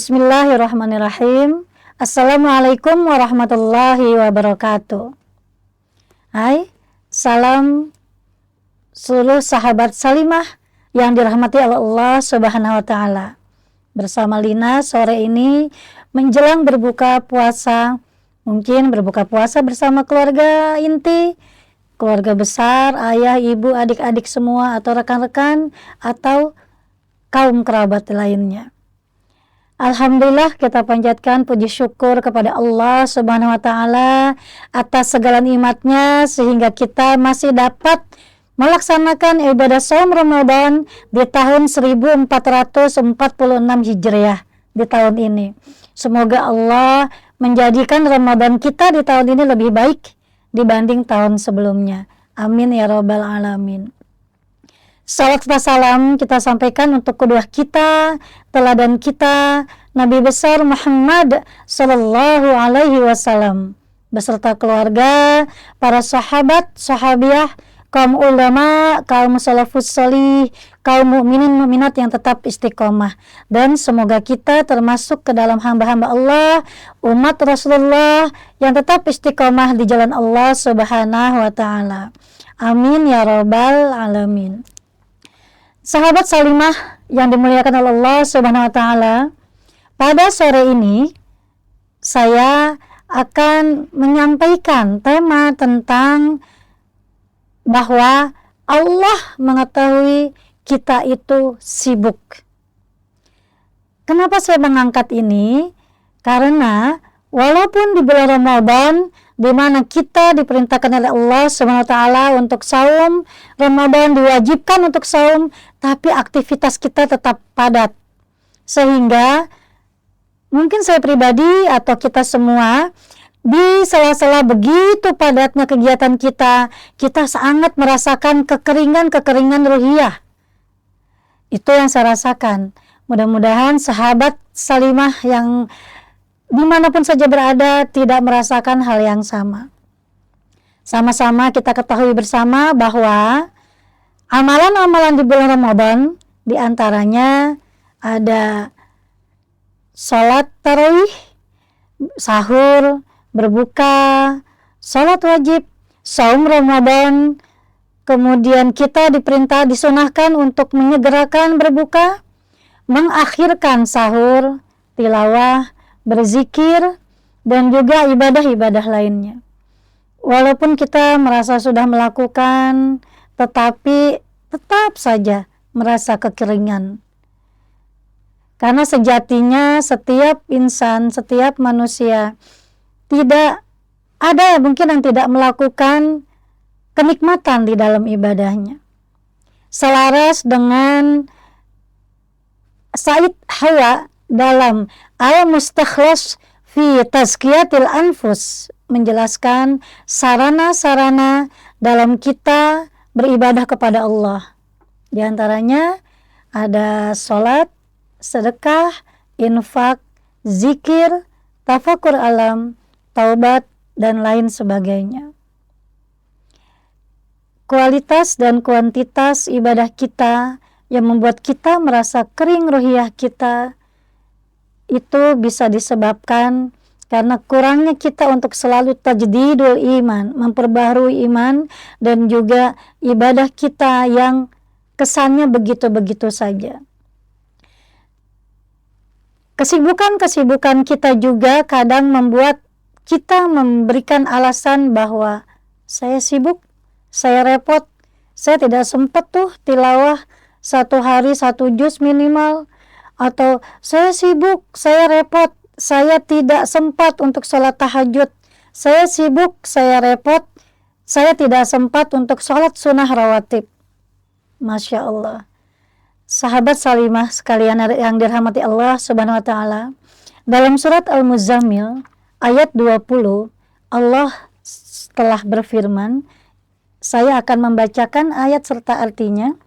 Bismillahirrahmanirrahim. Assalamualaikum warahmatullahi wabarakatuh. Hai, salam seluruh sahabat Salimah yang dirahmati oleh Allah Subhanahu wa Ta'ala. Bersama Lina sore ini menjelang berbuka puasa, mungkin berbuka puasa bersama keluarga inti, keluarga besar, ayah, ibu, adik-adik semua, atau rekan-rekan, atau kaum kerabat lainnya. Alhamdulillah, kita panjatkan puji syukur kepada Allah Subhanahu wa Ta'ala atas segala nikmatnya sehingga kita masih dapat melaksanakan ibadah shaum Ramadan di tahun 1446 Hijriah di tahun ini. Semoga Allah menjadikan Ramadan kita di tahun ini lebih baik dibanding tahun sebelumnya. Amin ya rabbal alamin. Salawat serta salam kita sampaikan untuk kedua kita, teladan kita, Nabi besar Muhammad sallallahu alaihi wasallam beserta keluarga, para sahabat, sahabiah, kaum ulama, kaum salafus salih, kaum mukminin mukminat yang tetap istiqomah, dan semoga kita termasuk ke dalam hamba-hamba Allah, umat Rasulullah yang tetap istiqomah di jalan Allah Subhanahu wa Ta'ala. Amin ya rabbal alamin. Sahabat Salimah yang dimuliakan oleh Allah Subhanahu wa Ta'ala, pada sore ini saya akan menyampaikan tema tentang bahwa Allah mengetahui kita itu sibuk. Kenapa saya mengangkat ini? Karena walaupun di bulan Ramadan di mana kita diperintahkan oleh Allah Subhanahu wa Ta'ala untuk saum, Ramadan diwajibkan untuk saum, tapi aktivitas kita tetap padat. Sehingga mungkin saya pribadi atau kita semua di sela-sela begitu padatnya kegiatan kita sangat merasakan kekeringan ruhiyah. Itu yang saya rasakan. Mudah-mudahan sahabat Salimah yang dimanapun saja berada tidak merasakan hal yang sama. Sama-sama kita ketahui bersama bahwa amalan-amalan di bulan Ramadan diantaranya ada sholat tarawih, sahur, berbuka, sholat wajib, saum Ramadan, kemudian kita disunahkan untuk menyegerakan berbuka, mengakhirkan sahur, tilawah, berzikir, dan juga ibadah-ibadah lainnya. Walaupun kita merasa sudah melakukan, tetapi tetap saja merasa kekeringan. Karena sejatinya setiap insan, setiap manusia tidak ada mungkin yang tidak melakukan kenikmatan di dalam ibadahnya. Selaras dengan Said Hawa dalam Al-Mustakhlas fi Tazkiyatil Anfus menjelaskan sarana-sarana dalam kita beribadah kepada Allah. Di antaranya ada sholat, sedekah, infak, zikir, tafakur alam, taubat, dan lain sebagainya. Kualitas dan kuantitas ibadah kita yang membuat kita merasa kering ruhiyah kita itu bisa disebabkan karena kurangnya kita untuk selalu tajdidul iman, memperbaharui iman, dan juga ibadah kita yang kesannya begitu-begitu saja. Kesibukan-kesibukan kita juga kadang membuat kita memberikan alasan bahwa saya sibuk, saya repot, saya tidak sempat tuh tilawah 1 hari 1 juz minimal, atau saya sibuk, saya repot, saya tidak sempat untuk sholat tahajud, saya sibuk, saya repot, saya tidak sempat untuk sholat sunnah rawatib. Masya Allah. Sahabat Salimah sekalian yang dirahmati Allah Subhanahu wa Ta'ala, dalam surat Al-Muzammil ayat 20, Allah telah berfirman, saya akan membacakan ayat serta artinya.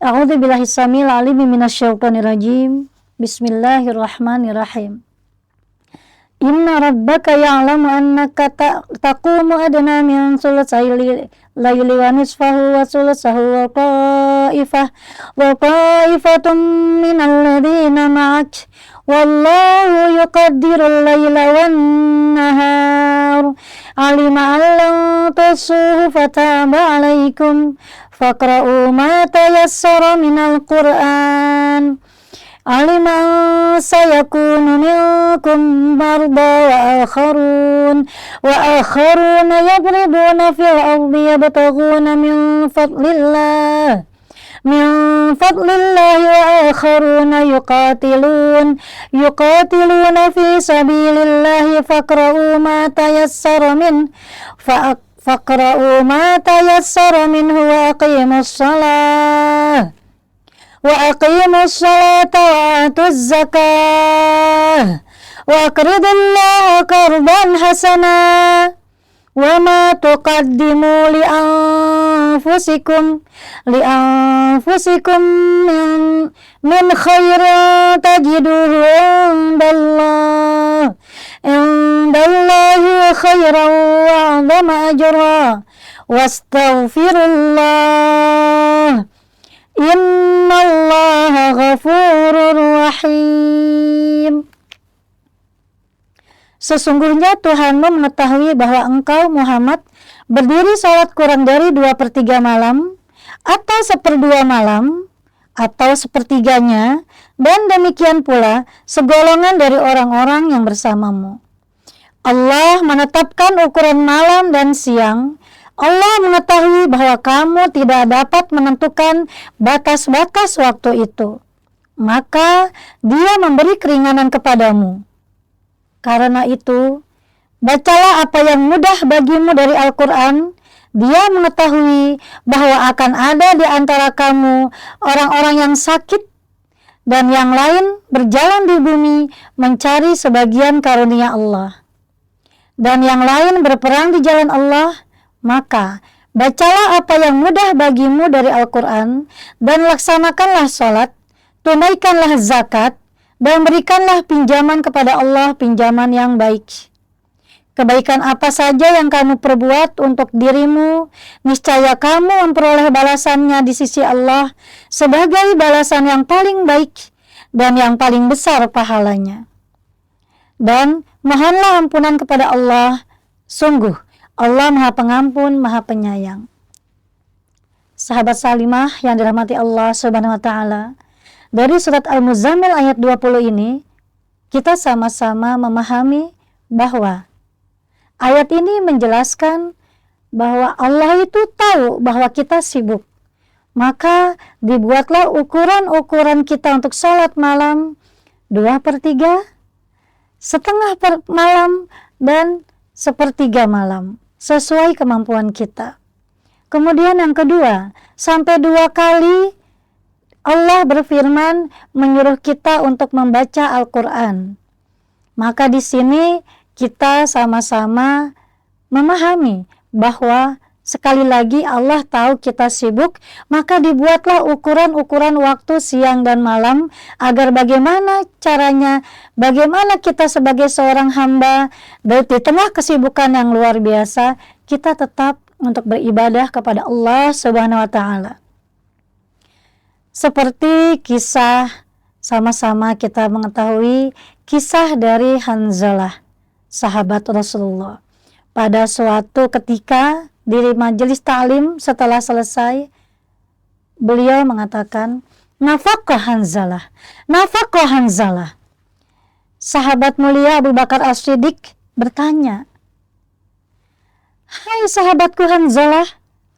A'udzubillahi samil alim minasyaitonir rajim. Bismillahirrahmanirrahim. Inna rabbaka ya'lamu annaka taqumu adna min sulusayil layli wa nisfahu wa sulusahu wa qa'ifatun minal ladhina ma'ak wallahu yuqaddirul laila wan nahar, alima an lan tusuhu fataba alaikum faqra'u ma tayassara minal Qur'an, alima sayakunu minkum marda wa akharuna yadribuna fil ardi yabtaghuna min fadlillah wa akharuna yuqatiluna fi sabilillahi faqra'u ma tayassara minhu wa aqimus salata wa atuz zakah wa aqridullaha qardan hasana wa ma tuqaddimu li anfusikum min khairin tajiduhu indallahi khairan wa 'azama ajra wastaghfirullah innallaha ghafurur rahim. Sesungguhnya Tuhanmu mengetahui bahwa engkau Muhammad berdiri salat kurang dari 2/3 malam atau 1/2 malam atau 1/3-nya, dan demikian pula segolongan dari orang-orang yang bersamamu. Allah menetapkan ukuran malam dan siang. Allah mengetahui bahwa kamu tidak dapat menentukan batas-batas waktu itu, maka Dia memberi keringanan kepadamu. Karena itu, bacalah apa yang mudah bagimu dari Al-Quran. Dia mengetahui bahwa akan ada di antara kamu orang-orang yang sakit, dan yang lain berjalan di bumi mencari sebagian karunia Allah, dan yang lain berperang di jalan Allah. Maka bacalah apa yang mudah bagimu dari Al-Quran, dan laksanakanlah sholat, tunaikanlah zakat, dan berikanlah pinjaman kepada Allah, pinjaman yang baik. Kebaikan apa saja yang kamu perbuat untuk dirimu, niscaya kamu memperoleh balasannya di sisi Allah sebagai balasan yang paling baik dan yang paling besar pahalanya. Dan mohonlah ampunan kepada Allah, sungguh Allah Maha Pengampun, Maha Penyayang. Sahabat salimah yang dirahmati Allah Subhanahu wa taala, dari surat Al-Muzammil ayat 20 ini kita sama-sama memahami bahwa ayat ini menjelaskan bahwa Allah itu tahu bahwa kita sibuk. Maka dibuatlah ukuran-ukuran kita untuk sholat malam 2/3, setengah malam, dan 1/3 malam, sesuai kemampuan kita. Kemudian yang kedua, sampai 2 kali Allah berfirman menyuruh kita untuk membaca Al-Quran. Maka di sini kita sama-sama memahami bahwa sekali lagi Allah tahu kita sibuk, maka dibuatlah ukuran-ukuran waktu siang dan malam, agar bagaimana caranya, bagaimana kita sebagai seorang hamba di tengah kesibukan yang luar biasa, kita tetap untuk beribadah kepada Allah Subhanahu wa taala. Seperti kisah, sama-sama kita mengetahui kisah dari Hanzalah, sahabat Rasulullah. Pada suatu ketika di majelis ta'lim setelah selesai, beliau mengatakan, nafaqah Hanzalah. Sahabat mulia Abu Bakar As-Siddiq bertanya, hai sahabatku Hanzalah,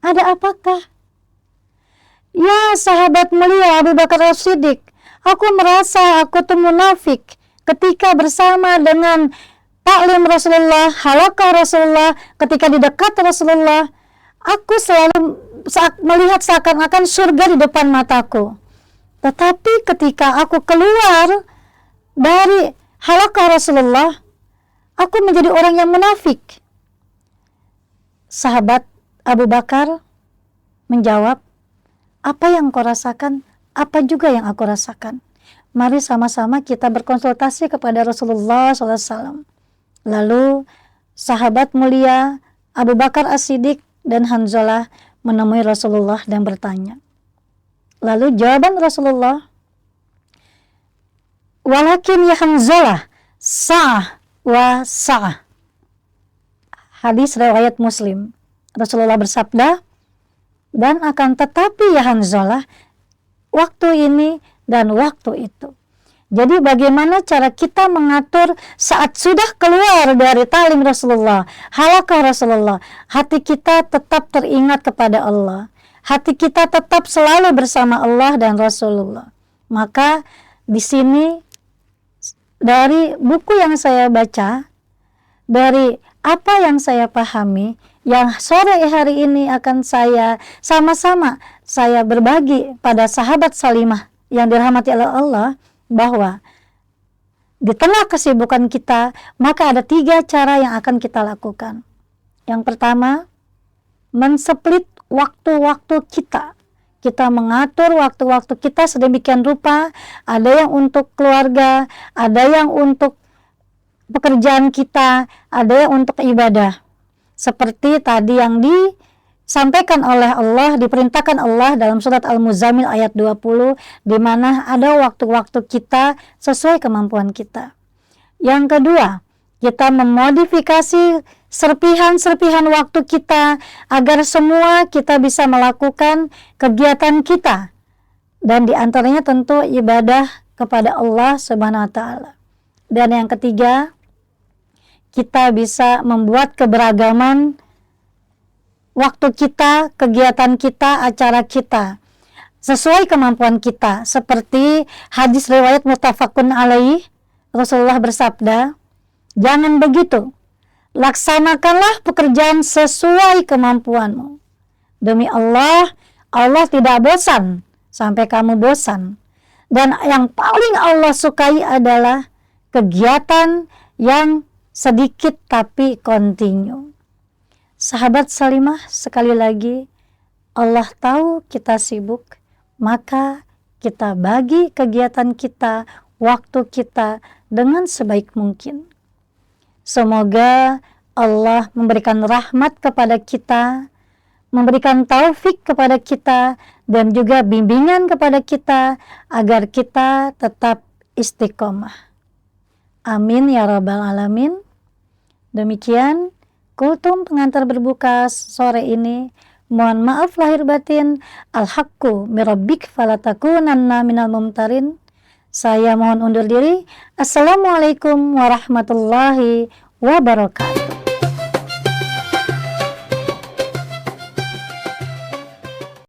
ada apakah? Ya sahabat mulia Abu Bakar As-Siddiq, aku merasa aku tuh munafik ketika bersama dengan taklim Rasulullah, halaqah Rasulullah, ketika di dekat Rasulullah, aku selalu melihat seakan-akan surga di depan mataku. Tetapi ketika aku keluar dari halaqah Rasulullah, aku menjadi orang yang munafik. Sahabat Abu Bakar menjawab, apa yang kau rasakan, apa juga yang aku rasakan. Mari sama-sama kita berkonsultasi kepada Rasulullah SAW. Lalu sahabat mulia Abu Bakar As-Siddiq dan Hanzalah menemui Rasulullah dan bertanya. Lalu jawaban Rasulullah, walakin ya Hanzalah sa'ah wa sa'ah. Hadis riwayat Muslim. Rasulullah bersabda, dan akan tetapi ya Hanzalah, waktu ini dan waktu itu. Jadi bagaimana cara kita mengatur saat sudah keluar dari talim Rasulullah, halaqah Rasulullah, hati kita tetap teringat kepada Allah, hati kita tetap selalu bersama Allah dan Rasulullah. Maka di sini dari buku yang saya baca, dari apa yang saya pahami, yang sore hari ini akan saya sama-sama saya berbagi pada sahabat Salimah yang dirahmati oleh Allah, bahwa di tengah kesibukan kita, maka ada 3 cara yang akan kita lakukan. Yang pertama, mensplit waktu-waktu kita. Kita mengatur waktu-waktu kita sedemikian rupa, ada yang untuk keluarga, ada yang untuk pekerjaan kita, ada yang untuk ibadah. Seperti tadi yang disampaikan oleh Allah, diperintahkan Allah dalam surat Al-Muzammil ayat 20, di mana ada waktu-waktu kita sesuai kemampuan kita. Yang kedua, kita memodifikasi serpihan-serpihan waktu kita agar semua kita bisa melakukan kegiatan kita, dan diantaranya tentu ibadah kepada Allah Subhanahu wa Ta'ala. Dan yang ketiga, kita bisa membuat keberagaman waktu kita, kegiatan kita, acara kita sesuai kemampuan kita. Seperti hadis riwayat muttafaqun alaih, Rasulullah bersabda, jangan begitu, laksanakanlah pekerjaan sesuai kemampuanmu. Demi Allah, Allah tidak bosan sampai kamu bosan. Dan yang paling Allah sukai adalah kegiatan yang sedikit tapi kontinu. Sahabat Salimah, sekali lagi, Allah tahu kita sibuk, maka kita bagi kegiatan kita, waktu kita dengan sebaik mungkin. Semoga Allah memberikan rahmat kepada kita, memberikan taufik kepada kita, dan juga bimbingan kepada kita, agar kita tetap istiqomah. Amin ya rabbal alamin. Demikian kultum pengantar berbuka sore ini. Mohon maaf lahir batin. Al-haqqu mirabbik falatakunanna minal mumtarin. Saya mohon undur diri. Assalamualaikum warahmatullahi wabarakatuh.